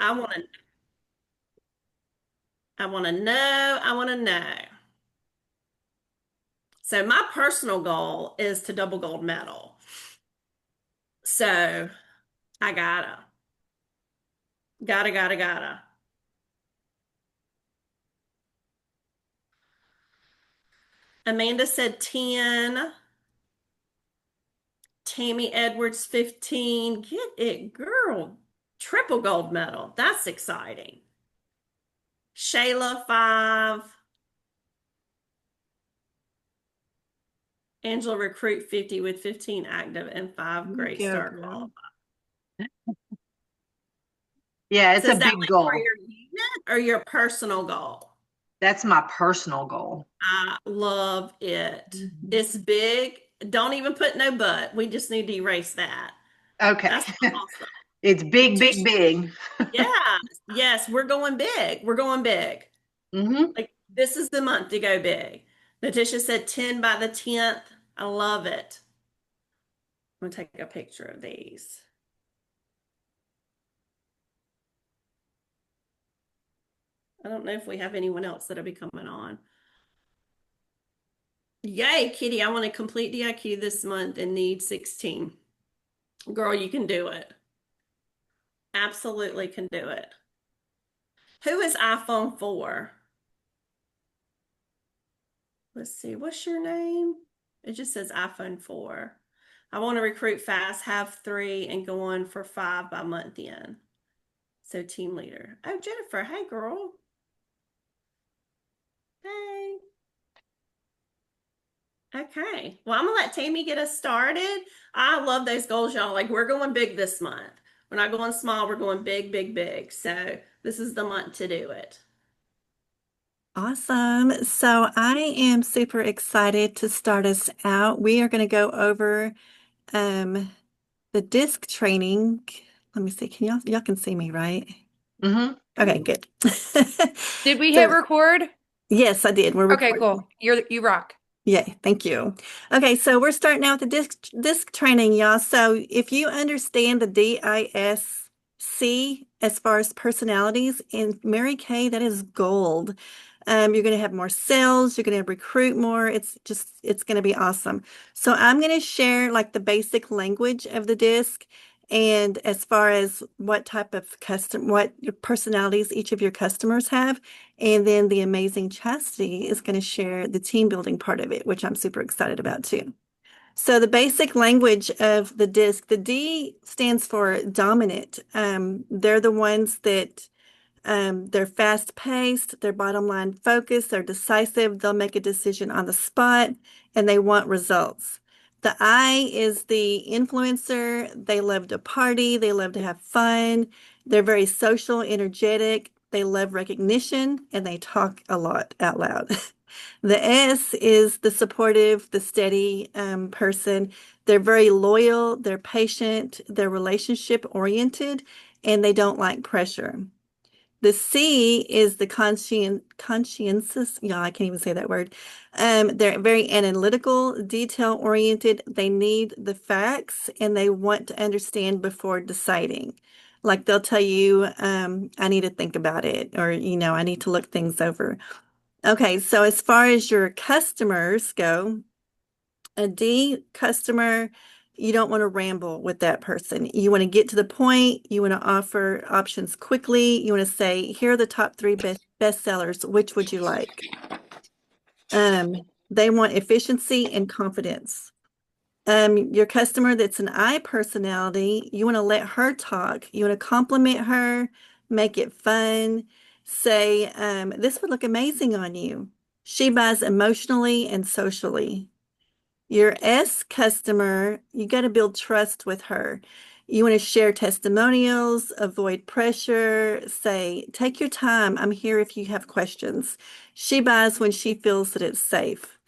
I want to, I want to know, I want to know. So my personal goal is to double gold medal. So I gotta. Amanda said 10. Tammy Edwards 15. Get it, girl. Triple gold medal. That's exciting. Shayla 5. Angela recruit 50 with 15 active and 5 You Great go, Star girl. qualified. Yeah, it's So a is that big like for goal. your unit or your personal goal? That's my personal goal. I love it. Mhm. It's big. Don't even put no but. We just need to erase that. Okay. That's awesome. It's big, big, Letitia, big. yeah, yes, we're going big. We're going big. Hmm. Like this is the month to go big. Letitia said 10 by the 10th. I love it. I'm gonna take a picture of these. I don't know if we have anyone else that'll be coming on. Yay, Kitty, I want to complete the IQ this month and need 16. Girl, you can do it. Absolutely can do it. Who is iPhone 4? Let's see, what's your name? It just says iPhone 4. I want to recruit fast, have 3, and go on for 5 by month end. So team leader. Oh, Jennifer, hey girl. Hey. Okay. Well, I'm gonna let Tammy get us started. I love those goals, y'all. Like we're going big this month. We're not going small, we're going big, big, big. So this is the month to do it. Awesome. So I am super excited to start us out. We are going to go over um, the disc training. Let me see. Can y'all can see me, right? Hmm. Okay, good. Did we hit So record? yes, I did. We're Okay, recording. cool. You rock. Yay, thank you. Okay, so we're starting out with the disc training, y'all. So if you understand the DISC as far as personalities, and Mary Kay, that is gold. You're going to have more sales, you're going to recruit more. It's going to be awesome. So I'm going to share like the basic language of the disc and as far as what your personalities each of your customers have. And then the amazing Chastity is going to share the team building part of it, which I'm super excited about too. So the basic language of the disc, the D stands for dominant. They're the ones that they're fast paced, they're bottom line focused, they're decisive, they'll make a decision on the spot, and they want results. The I is the influencer. They love to party, they love to have fun, they're very social, energetic, they love recognition, and they talk a lot out loud. The S is the supportive, the steady person. They're very loyal, they're patient, they're relationship oriented, and they don't like pressure. The C is the conscientious. Yeah, I can't even say that word. They're very analytical, detail oriented. They need the facts and they want to understand before deciding. Like they'll tell you, I need to think about it, or, I need to look things over. Okay, so as far as your customers go, a D customer, you don't want to ramble with that person. You want to get to the point. You want to offer options quickly. You want to say, here are the top three best sellers. Which would you like? They want efficiency and confidence. Your customer that's an I personality, you want to let her talk. You want to compliment her, make it fun. Say, this would look amazing on you. She buys emotionally and socially. Your S customer, you got to build trust with her. You want to share testimonials, avoid pressure, say, take your time. I'm here if you have questions. She buys when she feels that it's safe.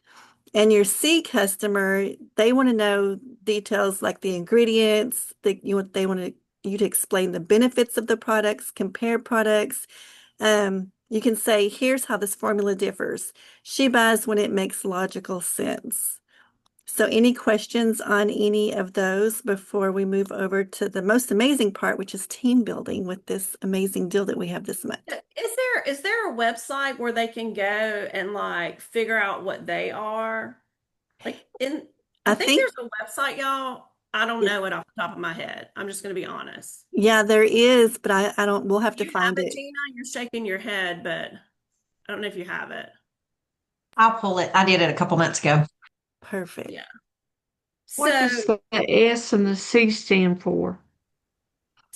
And your C customer, they want to know details like the ingredients, they want you to explain the benefits of the products, compare products. You can say, here's how this formula differs. She buys when it makes logical sense. So any questions on any of those before we move over to the most amazing part, which is team building with this amazing deal that we have this month? Is there a website where they can go and like figure out what they are? Like I I think think, there's a website, y'all. I don't yeah, know it off the top of my head. I'm just going to be honest. yeah, there is, but I don't, we'll have to You have find it, it. Gina? You're shaking your head, but I don't know if you have it. I'll pull it. I did it a couple months ago. Perfect. Yeah. What So does the S and the C stand for?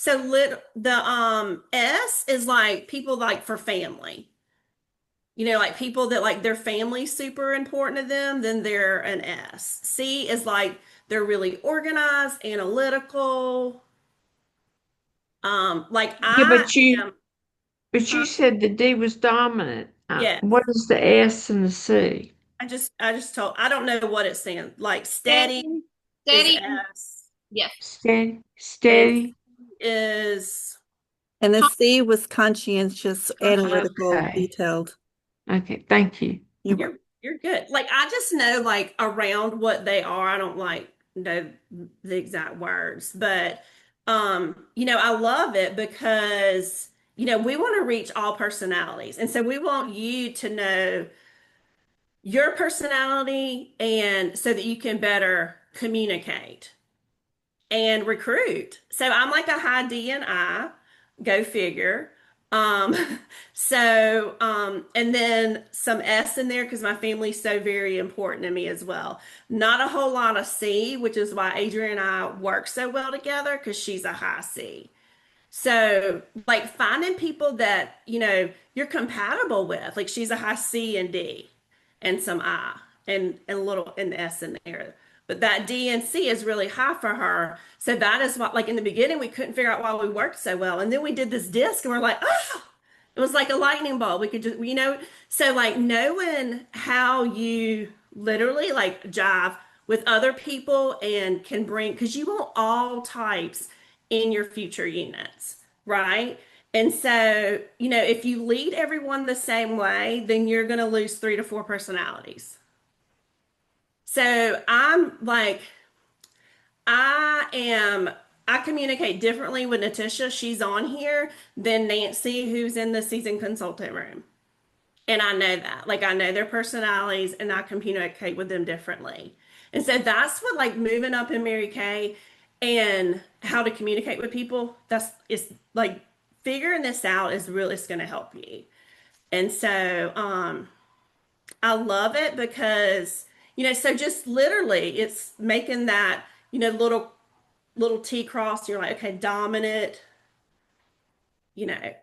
the S is like people like for family. Like people that like their family's super important to them, then they're an S. C is like they're really organized, analytical. Like Yeah, I am, but huh? you said the D was dominant. Yes. What is the S and the C? I just told I don't know what it's saying. Like steady Steady, is steady. S Yes. Steady, and steady. C is And the C was conscientious, analytical, Okay. detailed. Okay. Thank you. You're you're welcome. you're good. Like I just know like around what they are. I don't like know the exact words, but I love it because we want to reach all personalities. And so we want you to know your personality and so that you can better communicate and recruit. So I'm like a high D and I, go figure. Um, and then some S in there because my family's so very important to me as well. Not a whole lot of C, which is why Adrienne and I work so well together because she's a high C. So, like finding people that, you're compatible with. Like she's a high C and D and some I and a little an S in there. But that D and C is really high for her. So that is what like in the beginning we couldn't figure out why we worked so well. And then we did this disc and we're like, oh, it was like a lightning bolt. We could just, so like knowing how you literally like jive with other people and can bring, because you want all types in your future units, right? And so, if you lead everyone the same way, then you're going to lose 3 to 4 personalities. So I'm like, I am, I communicate differently with Natisha. She's on here than Nancy, who's in the season consultant room. And I know that. Like I know their personalities and I communicate with them differently. And so that's what like moving up in Mary Kay and how to communicate with people, that's it's like figuring this out is really it's gonna help you. And so I love it because, so just literally it's making that, little T cross, you're like, okay, dominant, you know,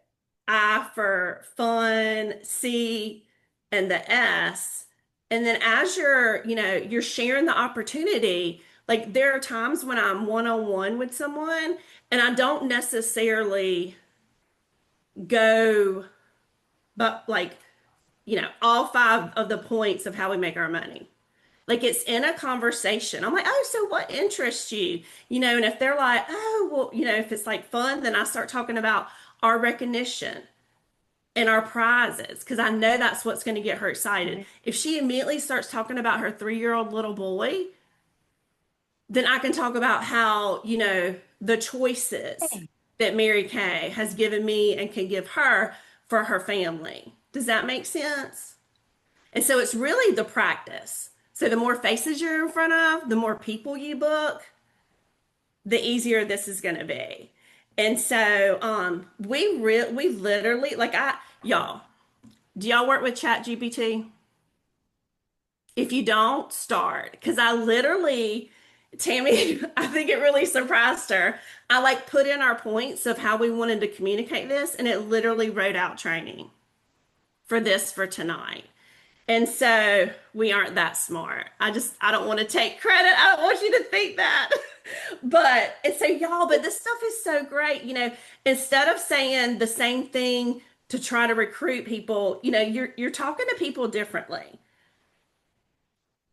I for fun, C, and the S. And then as you're sharing the opportunity, like there are times when I'm one on one with someone and I don't necessarily go, but like, all 5 of the points of how we make our money. Like it's in a conversation. I'm like, oh, so what interests you? And if they're like, oh, well, if it's like fun, then I start talking about our recognition and our prizes because I know that's what's going to get her excited. If she immediately starts talking about her 3-year-old little boy, then I can talk about how, the choices that Mary Kay has given me and can give her for her family. Does that make sense? And so it's really the practice. So the more faces you're in front of, the more people you book, the easier this is going to be. And so we literally like I y'all, do y'all work with Chat GPT? If you don't, start. Because I literally, Tammy, I think it really surprised her. I like put in our points of how we wanted to communicate this, and it literally wrote out training for this for tonight. And so we aren't that smart. I don't want to take credit. I don't want you to think that. And so y'all, but this stuff is so great. Instead of saying the same thing to try to recruit people, you're talking to people differently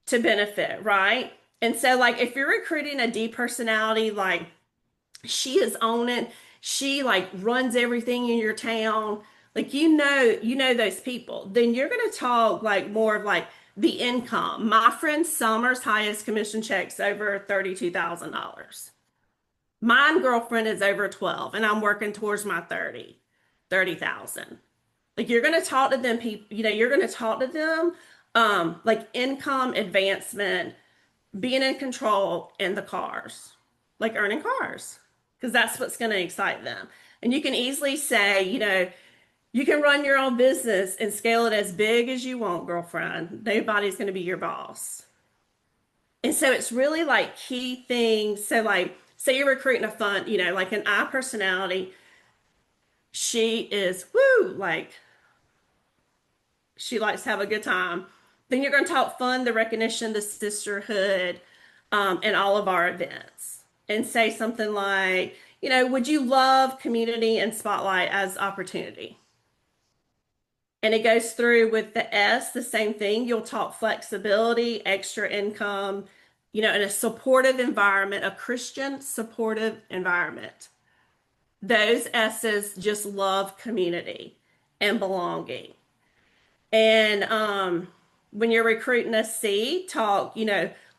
to benefit, right? And so like if you're recruiting a D personality, like she is on it, she like runs everything in your town, like you know those people, then you're gonna talk like more of like the income. My friend Summer's highest commission check's over $32,000. Mine girlfriend is over 12, and I'm working towards my 30,000. Like you're gonna talk to them people, you're gonna talk to them like income advancement, being in control in the cars, like earning cars. Because that's what's gonna excite them. And you can easily say, you can run your own business and scale it as big as you want, girlfriend. Nobody's gonna be your boss. And so it's really like key things. So like say you're recruiting a fund, like an I personality, she is woo, like she likes to have a good time. Then you're going to talk fun, the recognition, the sisterhood, and all of our events. And say something like, would you love community and spotlight as opportunity? And it goes through with the S, the same thing. You'll talk flexibility, extra income, in a supportive environment, a Christian supportive environment. Those S's just love community and belonging. And when you're recruiting a C, talk,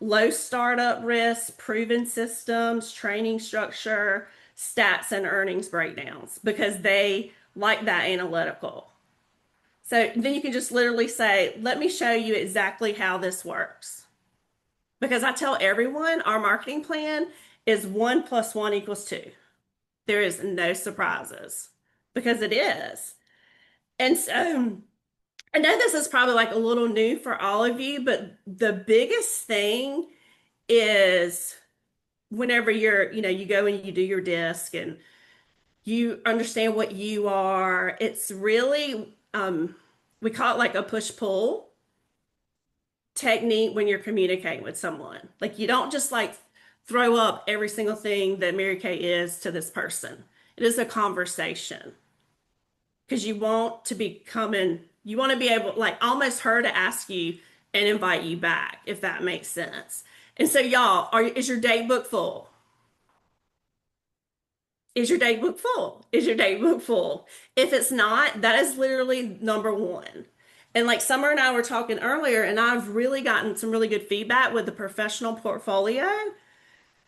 low startup risk, proven systems, training structure, stats and earnings breakdowns, because they like that analytical. So then you can just literally say, let me show you exactly how this works. Because I tell everyone our marketing plan is 1 + 1 = 2. There is no surprises because it is. And so I know this is probably like a little new for all of you, but the biggest thing is whenever you go and you do your disc and you understand what you are, it's really, we call it like a push-pull technique when you're communicating with someone. Like you don't just like throw up every single thing that Mary Kay is to this person. It is a conversation because you want to be able, like almost her to ask you and invite you back, if that makes sense. And so y'all, is your date book full? Is your date book full? Is your date book full? If it's not, that is literally number one. And like Summer and I were talking earlier, and I've really gotten some really good feedback with the professional portfolio.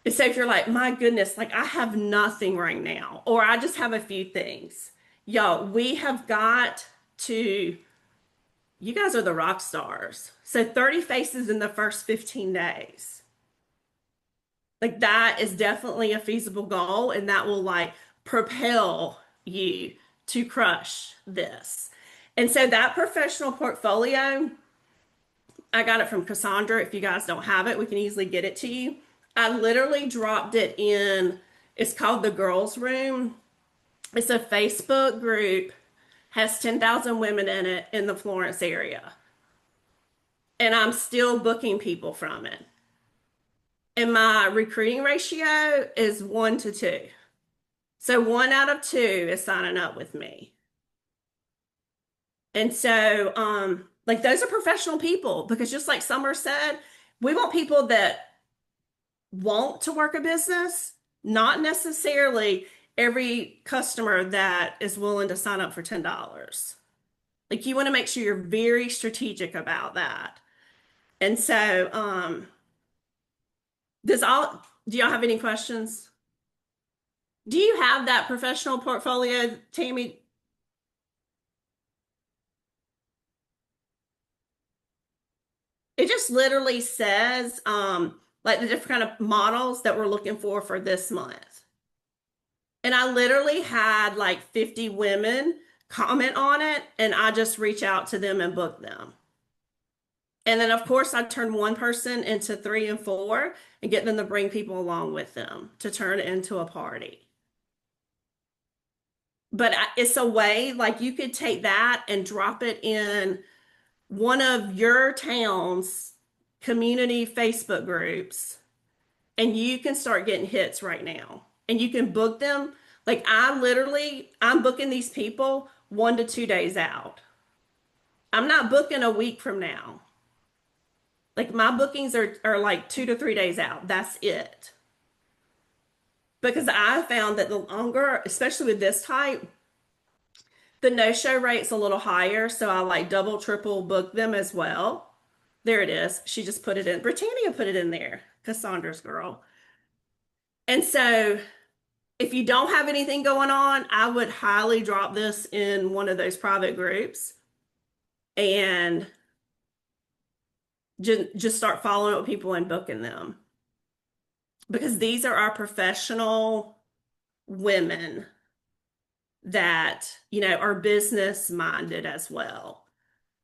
And so if you're like, my goodness, like I have nothing right now, or I just have a few things, y'all, we have got to, you guys are the rock stars. So 30 faces in the first 15 days. Like that is definitely a feasible goal, and that will like propel you to crush this. And so that professional portfolio, I got it from Cassandra. If you guys don't have it, we can easily get it to you. I literally dropped it in, it's called the Girls Room. It's a Facebook group, has 10,000 women in it in the Florence area. And I'm still booking people from it. And my recruiting ratio is 1 to 2. So 1 out of 2 is signing up with me. And so, like those are professional people because just like Summer said, we want people that want to work a business, not necessarily every customer that is willing to sign up for $10. Like you want to make sure you're very strategic about that. And so, do y'all have any questions? Do you have that professional portfolio, Tammy? It just literally says like the different kind of models that we're looking for this month. And I literally had like 50 women comment on it, and I just reach out to them and book them. And then, of course, I turn one person into 3 and 4 and get them to bring people along with them to turn it into a party. But it's a way, like you could take that and drop it in one of your town's community Facebook groups, and you can start getting hits right now. And you can book them. Like I'm booking these people 1 to 2 days out. I'm not booking a week from now. Like my bookings are like 2 to 3 days out. That's it. Because I found that the longer, especially with this type, the no-show rate's a little higher. So I like double, triple book them as well. There it is. She just put it in. Britannia put it in there. Cassandra's girl. And so if you don't have anything going on, I would highly drop this in one of those private groups and just start following up with people and booking them. Because these are our professional women that, are business minded as well.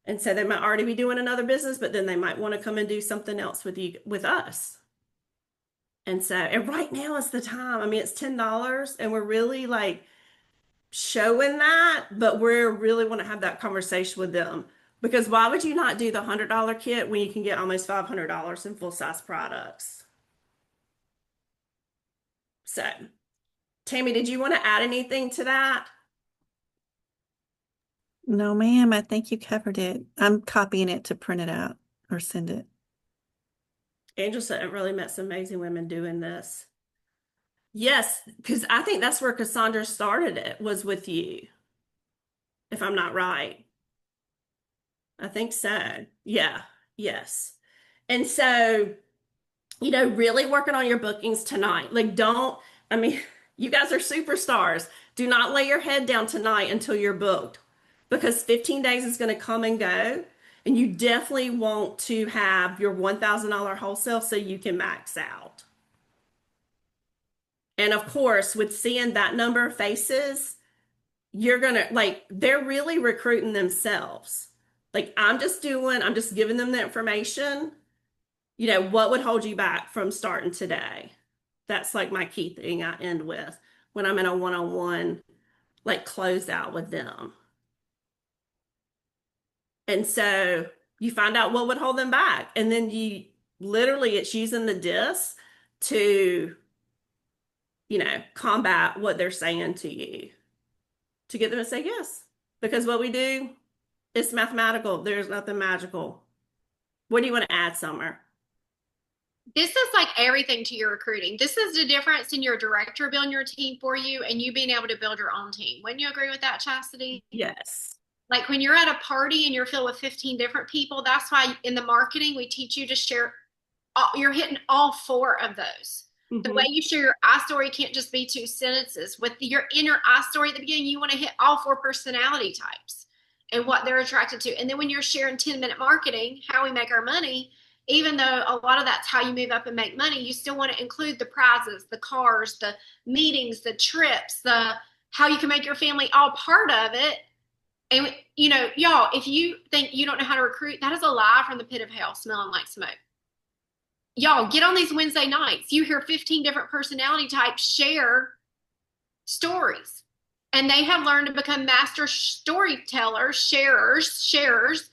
And so they might already be doing another business, but then they might want to come and do something else with us. And right now is the time. I mean, it's $10 and we're really like showing that, but we really want to have that conversation with them. Because why would you not do the $100 kit when you can get almost $500 in full size products? So, Tammy, did you want to add anything to that? No, ma'am, I think you covered it. I'm copying it to print it out or send it. Angel said, I've really met some amazing women doing this. Yes, because I think that's where Cassandra started it, was with you, if I'm not right. I think so. Yeah, yes. And so, really working on your bookings tonight. Like, I mean, you guys are superstars. Do not lay your head down tonight until you're booked because 15 days is going to come and go. And you definitely want to have your $1,000 wholesale so you can max out. And of course, with seeing that number of faces, you're going to like, they're really recruiting themselves. Like, I'm just giving them the information. What would hold you back from starting today? That's like my key thing I end with when I'm in a one-on-one, like close out with them. And so you find out what would hold them back. And then it's using the disc to, combat what they're saying to you to get them to say yes. Because what we do is mathematical. There's nothing magical. What do you want to add, Summer? This is like everything to your recruiting. This is the difference in your director building your team for you and you being able to build your own team. Wouldn't you agree with that, Chastity? Yes. Like when you're at a party and you're filled with 15 different people, that's why in the marketing, we teach you to share, you're hitting all four of those. The way you share your I story can't just be 2 sentences. With your inner I story at the beginning, you want to hit all 4 personality types and what they're attracted to. And then when you're sharing 10-minute marketing, how we make our money, even though a lot of that's how you move up and make money, you still want to include the prizes, the cars, the meetings, the trips, the how you can make your family all part of it. And, y'all, if you think you don't know how to recruit, that is a lie from the pit of hell smelling like smoke. Y'all, get on these Wednesday nights. You hear 15 different personality types share stories. And they have learned to become master storytellers, sharers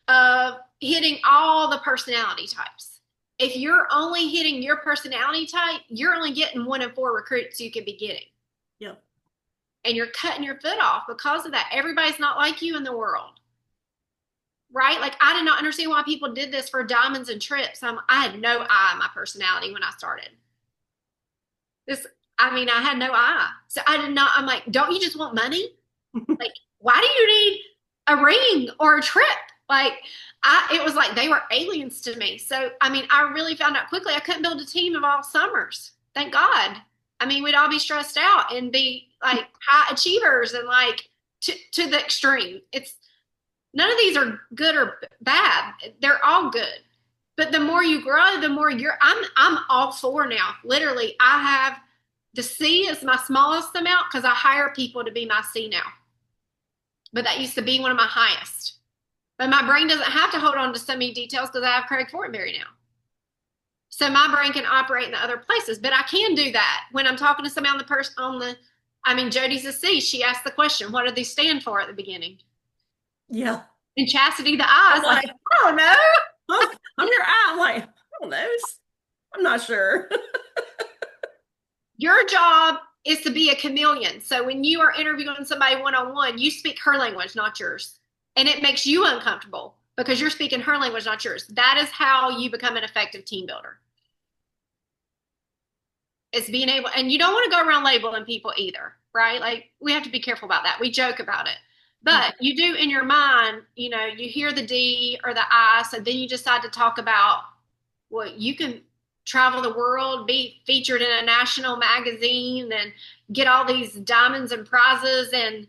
of hitting all the personality types. If you're only hitting your personality type, you're only getting 1 in 4 recruits you could be getting. Yep. And you're cutting your foot off because of that. Everybody's not like you in the world. Right? Like, I did not understand why people did this for diamonds and trips. I had no eye in my personality when I started. I had no eye. So I'm like, don't you just want money? Like, why do you need a ring or a trip? Like, it was like they were aliens to me. So, I really found out quickly I couldn't build a team of all summers. Thank God. We'd all be stressed out and be like high achievers and like to the extreme. None of these are good or bad. They're all good. But the more you grow, the more I'm all for now. Literally, I have the C is my smallest amount because I hire people to be my C now. But that used to be one of my highest. But my brain doesn't have to hold on to so many details because I have Craig Fortenberry now. So my brain can operate in the other places. But I can do that when I'm talking to somebody Jody's a C. She asked the question, what do they stand for at the beginning? Yeah. And Chastity, the I was like, I don't know. I'm your eye. I'm like, I don't know. I'm not sure. Your job is to be a chameleon. So when you are interviewing somebody one-on-one, you speak her language, not yours. And it makes you uncomfortable because you're speaking her language, not yours. That is how you become an effective team builder. It's being able, and you don't want to go around labeling people either, right? Like, we have to be careful about that. We joke about it. But you do in your mind, you know, you hear the D or the I, so then you decide to talk about, well, you can travel the world, be featured in a national magazine, and get all these diamonds and prizes, and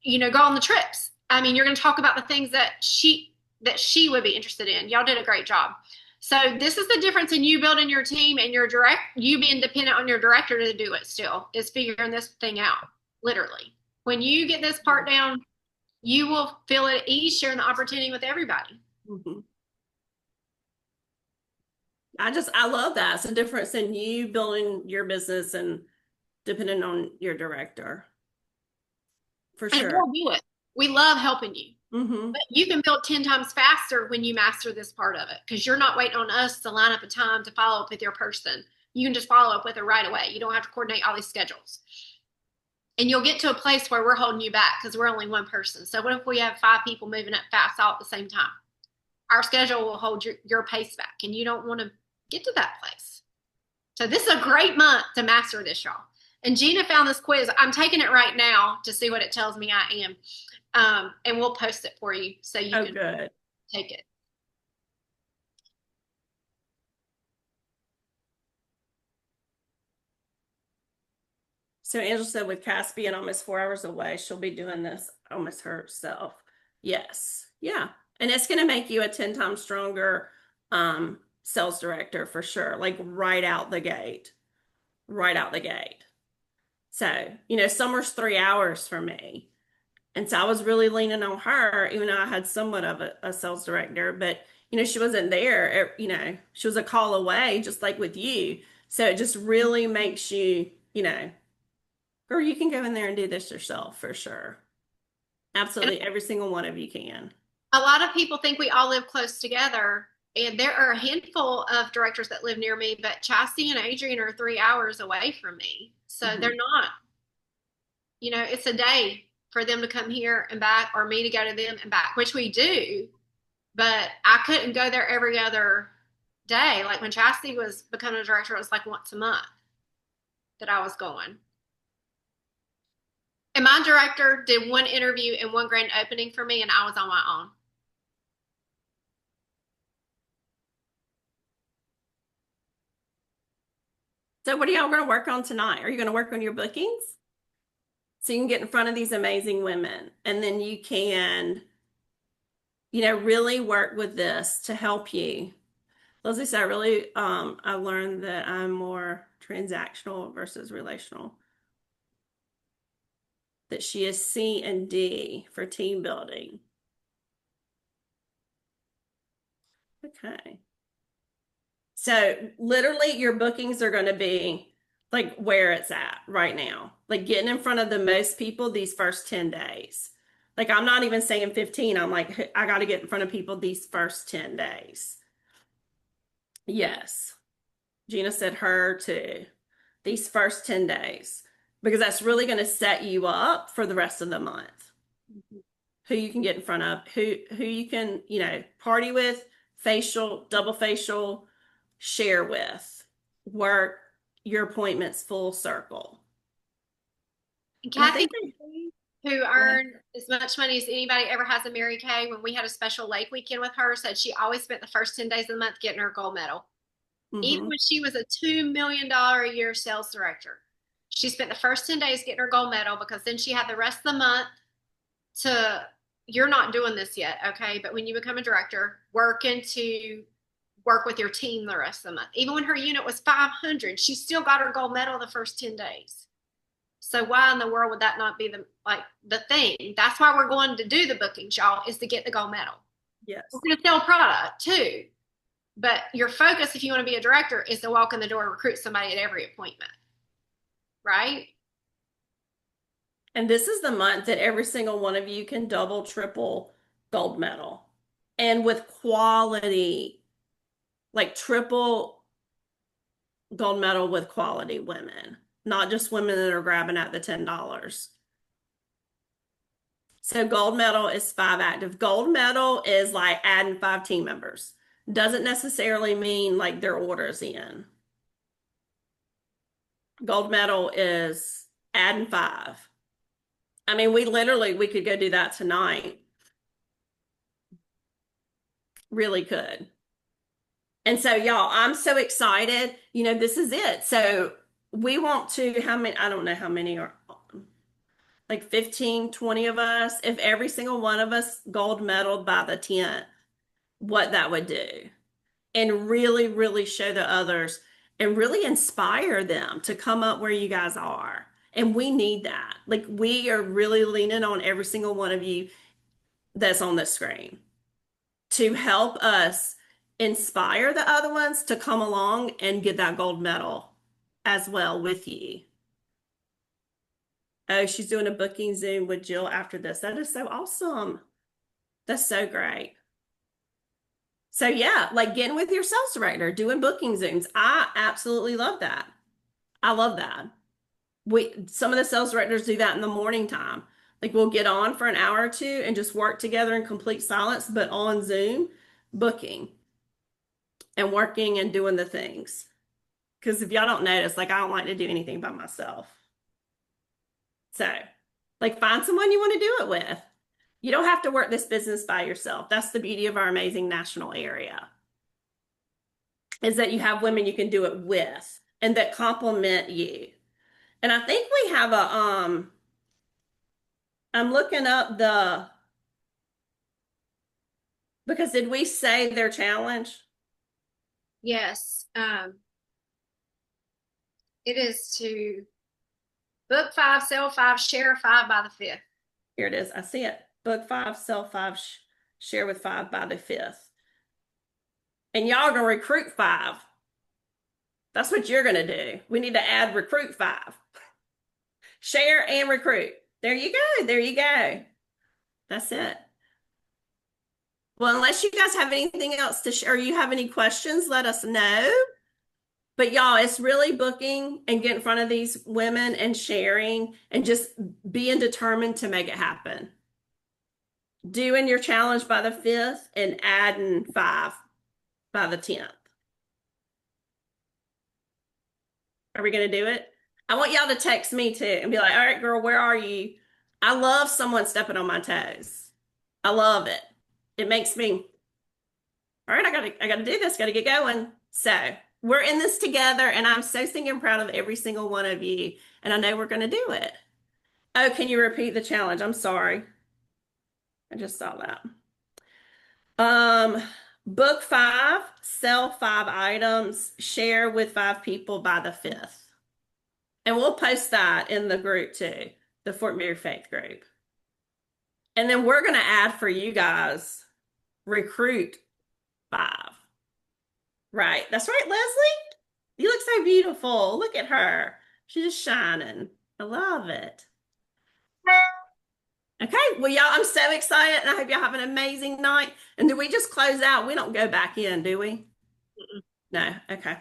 you know, go on the trips. I mean, you're going to talk about the things that she would be interested in. Y'all did a great job. So this is the difference in you building your team and you being dependent on your director to do it still, is figuring this thing out, literally. When you get this part down, you will feel at ease sharing the opportunity with everybody. Mm-hmm. I love that. It's a difference in you building your business and depending on your director. For And sure. we'll do it. We love helping you. Mm-hmm. But you can build 10 times faster when you master this part of it, because you're not waiting on us to line up a time to follow up with your person. You can just follow up with it right away. You don't have to coordinate all these schedules. And you'll get to a place where we're holding you back because we're only one person. So what if we have 5 people moving up fast all at the same time? Our schedule will hold your pace back, and you don't want to get to that place. So this is a great month to master this, y'all. And Gina found this quiz. I'm taking it right now to see what it tells me I am. And we'll post it for you so you can good. take it. So Angela said with Cass being almost 4 hours away, she'll be doing this almost herself. Yes. Yeah. And it's going to make you a 10 times stronger sales director for sure. Like right out the gate. Right out the gate. So, you know, summer's 3 hours for me. And so I was really leaning on her, even though I had somewhat of a sales director, but you know, she wasn't there. You know, she was a call away, just like with you. So it just really makes you, you know, or you can go in there and do this yourself for sure. Absolutely. Every single one of you can. A lot of people think we all live close together, and there are a handful of directors that live near me, but Chastity and Adrian are 3 hours away from me. So they're not, you know, it's a day for them to come here and back, or me to go to them and back, which we do. But I couldn't go there every other day. Like when Chastity was becoming a director, it was like once a month that I was going. And my director did one interview and one grand opening for me, and I was on my own. So what are y'all going to work on tonight? Are you going to work on your bookings? So you can get in front of these amazing women, and then you can, you know, really work with this to help you. Leslie said, I learned that I'm more transactional versus relational. That she is C and D for team building. Okay. So literally your bookings are going to be like where it's at right now, like getting in front of the most people these first 10 days. Like I'm not even saying 15. I'm like, I got to get in front of people these first 10 days. Yes. Gina said her too. These first 10 days, because that's really going to set you up for the rest of the month. Who you can get in front of, who you can, you know, party with, facial, double facial, share with, work your appointments full circle. And And I Kathy, think who earned as much money as anybody ever has in Mary Kay, when we had a special lake weekend with her, said she always spent the first 10 days of the month getting her gold medal. Even when she was a $2 million a year sales director, she spent the first 10 days getting her gold medal, because then she had the rest of the month to, you're not doing this yet, okay? But when you become a director, working to work with your team the rest of the month. Even when her unit was 500, she still got her gold medal the first 10 days. So why in the world would that not be the thing? That's why we're going to do the bookings, y'all, is to get the gold medal. yes. We're going to sell product too. But your focus, if you want to be a director, is to walk in the door and recruit somebody at every appointment. Right? And this is the month that every single one of you can double, triple gold medal. And with quality, like triple gold medal with quality women, not just women that are grabbing at the $10. So gold medal is 5 active. Gold medal is like adding 5 team members. Doesn't necessarily mean like their orders in. Gold medal is adding 5. I mean, we could go do that tonight. Really could. And so, y'all, I'm so excited. You know, this is it. So we want to, how many, I don't know how many are, like 15, 20 of us. If every single one of us gold medaled by the 10th, what that would do. And really, really show the others and really inspire them to come up where you guys are. And we need that. Like, we are really leaning on every single one of you that's on the screen to help us inspire the other ones to come along and get that gold medal as well with you. Oh, she's doing a booking Zoom with Jill after this. That is so awesome. That's so great. So yeah, like getting with your sales director, doing booking Zooms. I absolutely love that. I love that. Some of the sales directors do that in the morning time. Like we'll get on for an hour or two and just work together in complete silence, but on Zoom, booking and working and doing the things. Because if y'all don't notice, like I don't like to do anything by myself. So, like find someone you want to do it with. You don't have to work this business by yourself. That's the beauty of our amazing national area. Is that you have women you can do it with and that complement you. And I think we have I'm looking up because did we say their challenge? Yes. It is to book 5, sell 5, share 5 by the 5th. Here it is. I see it. Book 5, sell 5, share with 5 by the 5th. And y'all are going to recruit 5. That's what you're going to do. We need to add recruit 5. Share and recruit. There you go. There you go. That's it. Well, unless you guys have anything else to share, or you have any questions, let us know. But y'all, it's really booking and get in front of these women and sharing and just being determined to make it happen. Doing your challenge by the 5th and adding 5 by the 10th. Are we going to do it? I want y'all to text me too and be like, all right, girl, where are you? I love someone stepping on my toes. I love it. It makes me, all right, I gotta do this, gotta get going. So we're in this together, and I'm so stinking proud of every single one of you. And I know we're gonna do it. Oh, can you repeat the challenge? I'm sorry. I just saw that. Book 5, sell 5 items, share with 5 people by the 5th. And we'll post that in the group too, the Fort Mary Faith group. And then we're gonna add for you guys, recruit 5. Right. That's right, Leslie. You look so beautiful. Look at her. She's just shining. I love it. Okay. Well, y'all, I'm so excited and I hope y'all have an amazing night. And do we just close out? We don't go back in, do we? No. Okay.